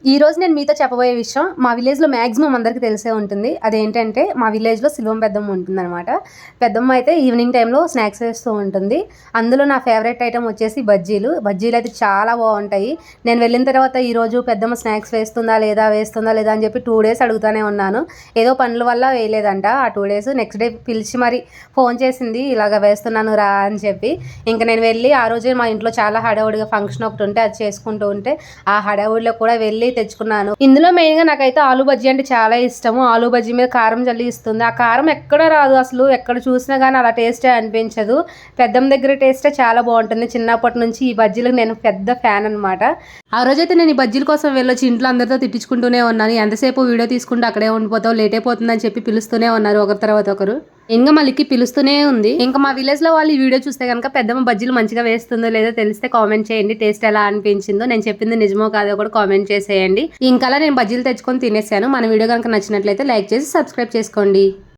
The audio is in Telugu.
ఈ రోజు నేను మీతో చెప్పబోయే విషయం మా విలేజ్లో మ్యాక్సిమం అందరికీ తెలిసే ఉంటుంది. అదేంటంటే మా విలేజ్లో సిల్వం పెద్దమ్మ ఉంటుందన్నమాట. పెద్దమ్మ అయితే ఈవినింగ్ టైంలో స్నాక్స్ వేస్తూ ఉంటుంది. అందులో నా ఫేవరెట్ ఐటెం వచ్చేసి బజ్జీలు. బజ్జీలు అయితే చాలా బాగుంటాయి. నేను వెళ్ళిన తర్వాత ఈరోజు పెద్దమ్మ స్నాక్స్ వేస్తుందా లేదా అని చెప్పి 2 డేస్ అడుగుతూనే ఉన్నాను. ఏదో పనుల వల్ల వేయలేదంట ఆ 2 డేస్. నెక్స్ట్ డే పిలిచి మరి ఫోన్ చేసింది, ఇలాగ వేస్తున్నాను రా అని చెప్పి. ఇంకా నేను వెళ్ళి ఆ రోజే మా ఇంట్లో చాలా హడావుడిగా ఫంక్షన్ ఒకటి ఉంటే అది చేసుకుంటూ ఉంటే ఆ హడావుడిలో కూడా వెళ్ళి తెచ్చుకున్నాను. ఇందులో మెయిన్గా నాకైతే ఆలు బజ్జీ అంటే చాలా ఇష్టము. ఆలు బజ్జీ మీద కారం జల్లి ఇస్తుంది. ఆ కారం ఎక్కడ రాదు, అసలు ఎక్కడ చూసినా కానీ అలా టేస్టే అనిపించదు. పెద్దమ్మ దగ్గర టేస్టే చాలా బాగుంటుంది. చిన్నప్పటి నుంచి ఈ బజ్జీలకు నేను పెద్ద ఫ్యాన్ అనమాట. ఆ రోజైతే నేను ఈ బజ్జీల కోసం వెళ్ళొచ్చి ఇంట్లో అందరితో తిట్టించుకుంటూనే ఉన్నాను. ఎంతసేపు వీడియో తీసుకుంటూ అక్కడే ఉండిపోతావు, లేట్ అయిపోతుందని చెప్పి పిలుస్తూనే ఉన్నారు ఒకరి తర్వాత ఒకరు. ఇంకా మళ్ళీకి పిలుస్తూనే ఉంది. ఇంకా మా విలేజ్లో వాళ్ళు ఈ వీడియో చూస్తే కనుక పెద్దమ్మ బజ్జీలు మంచిగా వేస్తుందో లేదో తెలిస్తే కామెంట్ చేయండి. టేస్ట్ ఎలా అనిపించిందో, నేను చెప్పింది నిజమో కాదో కూడా కామెంట్ చేసేయండి. ఇంకా నేను బజ్జీలు తెచ్చుకొని తినేసాను. మన వీడియో కనుక నచ్చినట్లయితే లైక్ చేసి సబ్స్క్రైబ్ చేసుకోండి.